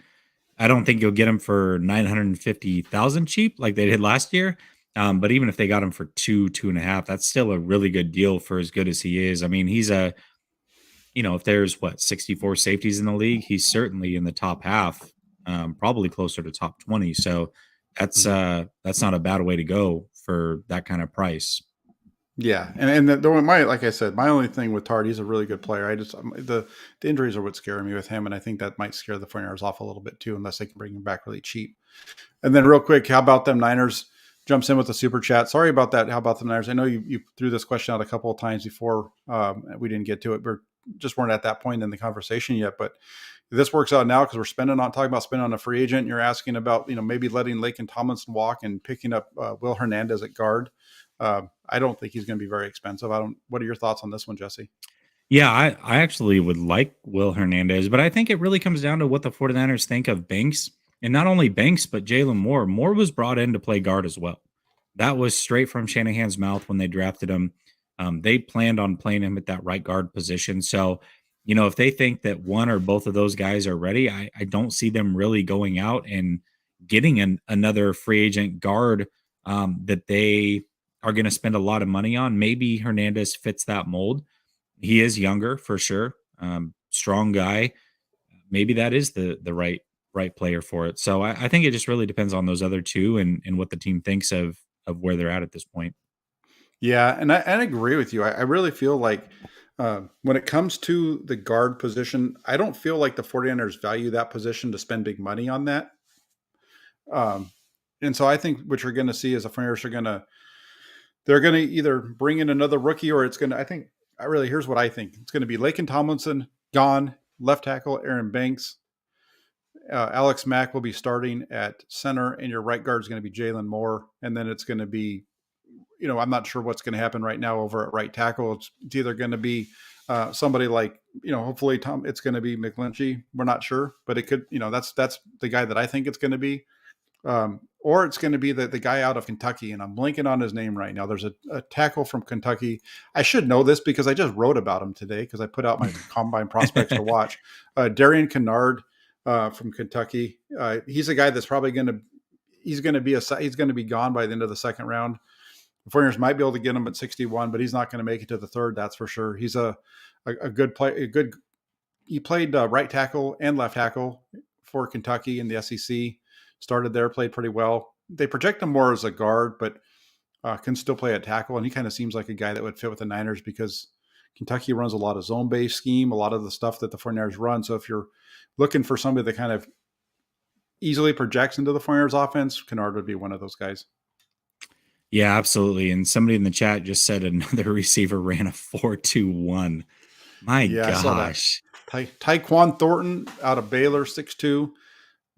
I don't think you'll get him for 950,000 cheap like they did last year. But even if they got him for 2.5, that's still a really good deal for as good as he is. I mean, he's if there's 64 safeties in the league, he's certainly in the top half, probably closer to top 20. So that's not a bad way to go for that kind of price. Yeah, and like I said, my only thing with Tart, he's a really good player. I just the injuries are what scare me with him, and I think that might scare the 49ers off a little bit too, unless they can bring him back really cheap. And then real quick, how about them Niners? Jumps in with a super chat. Sorry about that. How about the Niners? I know you threw this question out a couple of times before. We didn't get to it. We just weren't at that point in the conversation yet, but this works out now because we're talking about spending on a free agent. You're asking about, maybe letting Lakin Tomlinson walk and picking up Will Hernandez at guard. I don't think he's going to be very expensive. What are your thoughts on this one, Jesse? Yeah, I actually would like Will Hernandez, but I think it really comes down to what the 49ers think of Banks. And not only Banks, but Jalen Moore. Moore was brought in to play guard as well. That was straight from Shanahan's mouth when they drafted him. They planned on playing him at that right guard position. So, if they think that one or both of those guys are ready, I don't see them really going out and getting another free agent guard that they are going to spend a lot of money on. Maybe Hernandez fits that mold. He is younger for sure. Strong guy. Maybe that is the right player for it. So I think it just really depends on those other two and what the team thinks of where they're at this point. Yeah, and I agree with you. I really feel like when it comes to the guard position, I don't feel like the 49ers value that position to spend big money on that. And so I think what you're going to see is the 49ers they're going to either bring in another rookie or here's what I think. It's going to be Lakin Tomlinson gone, left tackle Aaron Banks. Alex Mack will be starting at center, and your right guard is going to be Jalen Moore. And then it's going to be, I'm not sure what's going to happen right now over at right tackle. It's either going to be somebody like, hopefully it's going to be McGlinchey. We're not sure, but it could, that's the guy that I think it's going to be. Or it's going to be the guy out of Kentucky, and I'm blanking on his name right now. There's a tackle from Kentucky. I should know this because I just wrote about him today because I put out my combine prospects to watch. Darian Kennard from Kentucky. He's a guy that's probably he's going to be gone by the end of the second round. The 49ers might be able to get him at 61, but he's not going to make it to the third. That's for sure. He's a good play. He played right tackle and left tackle for Kentucky in the SEC. Started there, played pretty well. They project him more as a guard, but can still play at tackle. And he kind of seems like a guy that would fit with the Niners because Kentucky runs a lot of zone-based scheme, a lot of the stuff that the 49ers run. So if you're looking for somebody that kind of easily projects into the 49ers offense, Kennard would be one of those guys. Yeah, absolutely. And somebody in the chat just said another receiver ran a 4.21. My Yeah, I saw that. gosh. Tyquan Thornton out of Baylor, 6'2".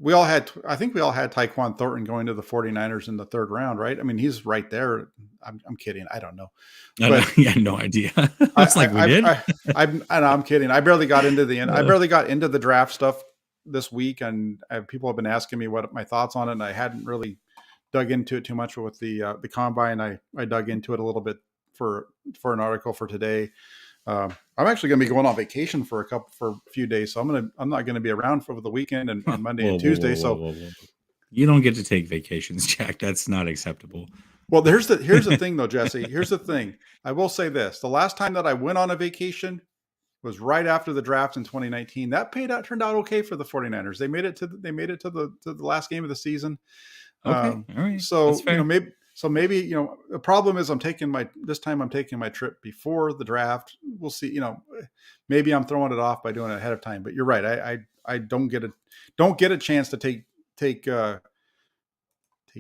I think we all had Tyquan Thornton going to the 49ers in the third round, right? I mean, he's right there. I'm kidding. I don't know. I know, But yeah, no idea. I I, was like, we I, did? I know, I'm kidding. I barely got into the end. I Uh, barely got into the draft stuff this week, and people have been asking me what my thoughts on it, and I hadn't really dug into it too much with the combine. I dug into it a little bit for an article for today. I'm actually going to be going on vacation for a few days, so I'm not going to be around for the weekend and Monday whoa, and whoa, whoa, Tuesday. whoa, So, whoa, whoa. You don't get to take vacations, Jack. That's not acceptable. well, here's the thing though, Jesse. Here's the thing. I will say this: the last time that I went on a vacation was right after the draft in 2019. That turned out okay for the 49ers. They made it to the last game of the season. Okay. All right. That's So fair. maybe the problem is I'm taking my trip before the draft. We'll see. Maybe I'm throwing it off by doing it ahead of time. But you're right. I don't get a chance to take take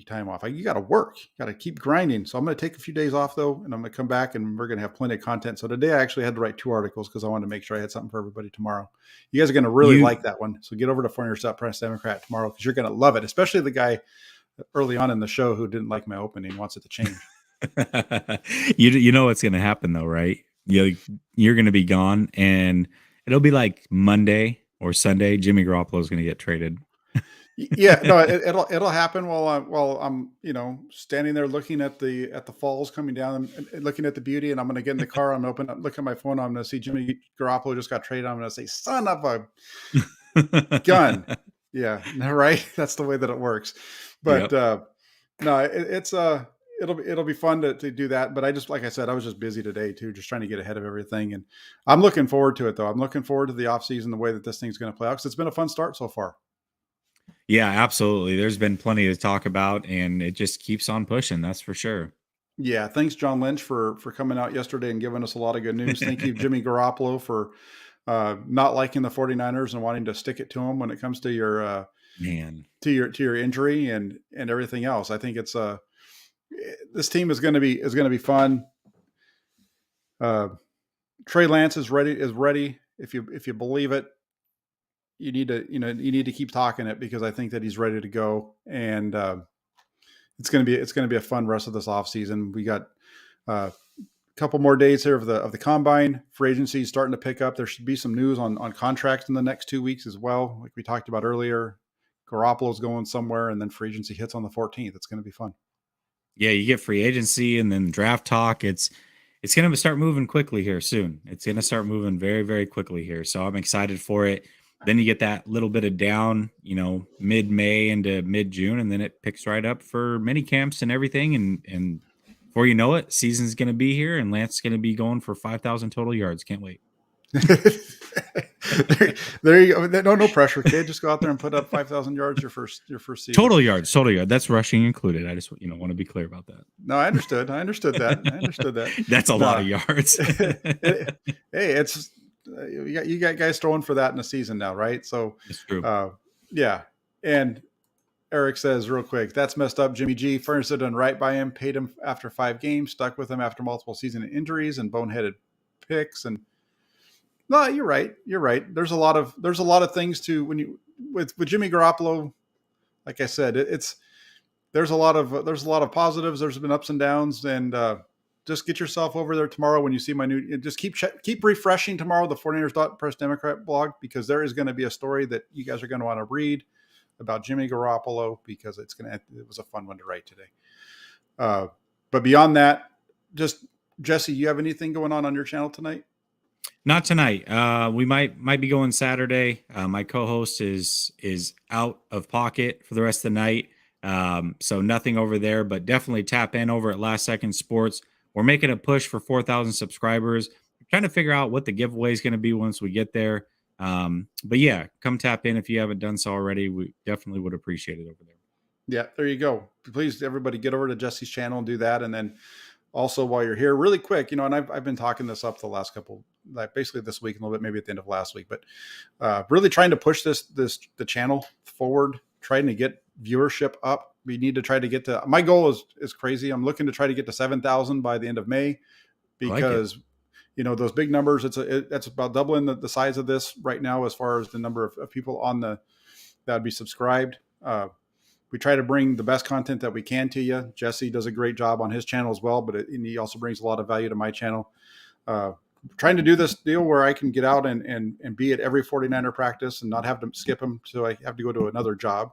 time off. You got to work. You got to keep grinding. So I'm going to take a few days off though, and I'm going to come back and we're going to have plenty of content. So today I actually had to write 2 articles because I wanted to make sure I had something for everybody tomorrow. You guys are going to really You like that one. So get over to 400 Press Democrat tomorrow because you're going to love it, especially the guy early on in the show who didn't like my opening wants it to change. you know what's gonna happen though, right? You're gonna be gone, and it'll be like Monday or Sunday. Jimmy Garoppolo is gonna get traded. Yeah, no, it'll happen while I'm standing there looking at the falls coming down and looking at the beauty, and I'm going to get in the car. I'm going to look at my phone. I'm going to see Jimmy Garoppolo just got traded. I'm going to say, "Son of a gun!" Yeah, right. That's the way that it works. But Yep. no, it'll be fun to do that. But I just like I said, I was just busy today too, just trying to get ahead of everything, and I'm looking forward to it though. I'm looking forward to the off season, the way that this thing's going to play out because it's been a fun start so far. Yeah, absolutely. There's been plenty to talk about, and it just keeps on pushing. That's for sure. Yeah, thanks, John Lynch, for coming out yesterday and giving us a lot of good news. Thank you, Jimmy Garoppolo, for not liking the 49ers and wanting to stick it to them when it comes to your Man. to your injury and everything else. I think this team is going to be fun. Uh, Trey Lance is ready. If you believe it, you need to keep talking it because I think that he's ready to go and. It's going to be a fun rest of this offseason. We got a couple more days here of the combine. Free agency is starting to pick up. There should be some news on contracts in the next 2 weeks as well, like we talked about earlier. Garoppolo's going somewhere, and then free agency hits on the 14th. It's going to be fun. Yeah, you get free agency and then draft talk. It's going to start moving quickly here soon. It's going to start moving very, very quickly here. So I'm excited for it. Then you get that little bit of down, mid-May into mid-June, and then it picks right up for mini camps and everything. And before you know it, season's going to be here, and Lance is going to be going for 5,000 total yards. Can't wait. there you go. No pressure, kid. Just go out there and put up 5,000 yards your first season. Total yards. That's rushing included. I just want to be clear about that. No, I understood that. That's a lot of yards. Hey, it's you got guys throwing for that in a season now, right? So it's true. Yeah. And Eric says real quick, that's messed up. Jimmy G. Furnace done right by him, paid him after 5 games, stuck with him after multiple season injuries and boneheaded picks. And no, you're right. There's a lot of things to with Jimmy Garoppolo. Like I said, there's a lot of positives. There's been ups and downs, and just get yourself over there tomorrow when you see my new. Just keep refreshing tomorrow the 49ers.Press Democrat blog because there is going to be a story that you guys are going to want to read about Jimmy Garoppolo because it was a fun one to write today. But beyond that, just Jessie, you have anything going on your channel tonight? Not tonight. We might be going Saturday. My co-host is out of pocket for the rest of the night. So nothing over there, but definitely tap in over at Last Second Sports. We're making a push for 4,000 subscribers. We're trying to figure out what the giveaway is going to be once we get there. But yeah, come tap in if you haven't done so already. We definitely would appreciate it over there. Yeah, there you go. Please, everybody, get over to Jessie's channel and do that. And then also while you're here, really quick, and I've been talking this up the last couple, like basically this week and a little bit, maybe at the end of last week, but really trying to push the channel forward, trying to get viewership up. We need to try to get to, my goal is crazy. I'm looking to try to get to 7,000 by the end of May, I like it. because those big numbers, that's about doubling the size of this right now as far as the number of people that would be subscribed. We try to bring the best content that we can to you. Jesse does a great job on his channel as well, but he also brings a lot of value to my channel. Trying to do this deal where I can get out and be at every 49er practice and not have to skip them, so I have to go to another job.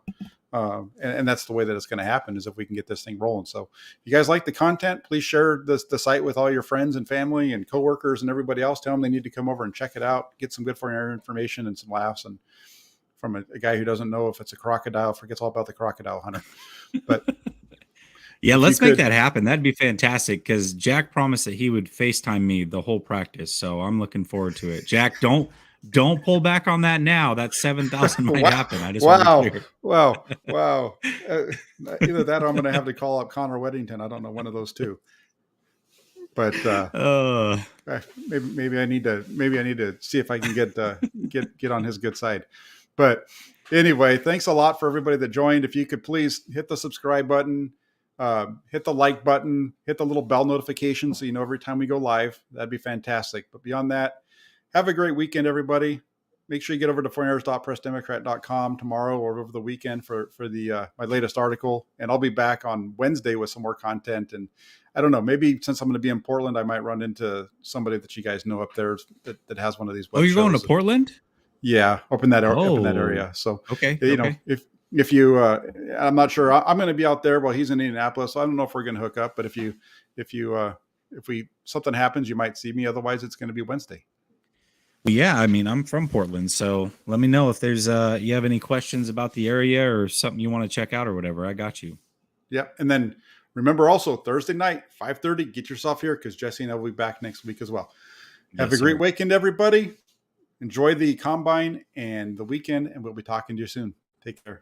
And that's the way that it's going to happen, is if we can get this thing rolling. So if you guys like the content, please share the site with all your friends and family and coworkers and everybody else. Tell them they need to come over and check it out, get some good 49er information and some laughs, and from a guy who doesn't know if it's a crocodile, forgets all about the crocodile hunter. But yeah, let's make that happen. That'd be fantastic, because Jack promised that he would FaceTime me the whole practice. So I'm looking forward to it. Jack, don't pull back on that now. That 7,000 might happen. I just wow. Either that or I'm going to have to call up Connor Weddington. I don't know, one of those two. But maybe I need to see if I can get on his good side. But anyway, thanks a lot for everybody that joined. If you could please hit the subscribe button, hit the like button, hit the little bell notification so you know every time we go live. That'd be fantastic. But beyond that, have a great weekend, everybody. Make sure you get over to 49ers.pressdemocrat.com tomorrow or over the weekend for the my latest article. And I'll be back on Wednesday with some more content. And I don't know, maybe since I'm going to be in Portland, I might run into somebody that you guys know up there that has one of these web you're going to shows. Portland? Yeah, up in that area. So okay, know, if you, I'm not sure. I'm going to be out there while he's in Indianapolis. So I don't know if we're going to hook up, but if something happens, you might see me. Otherwise, it's going to be Wednesday. Yeah, I mean, I'm from Portland, so let me know if there's you have any questions about the area or something you want to check out or whatever. I got you. Yeah, and then remember also Thursday night, 5:30. Get yourself here, because Jesse and I will be back next week as well. Have a great weekend, everybody. Enjoy the combine and the weekend, and we'll be talking to you soon. Take care.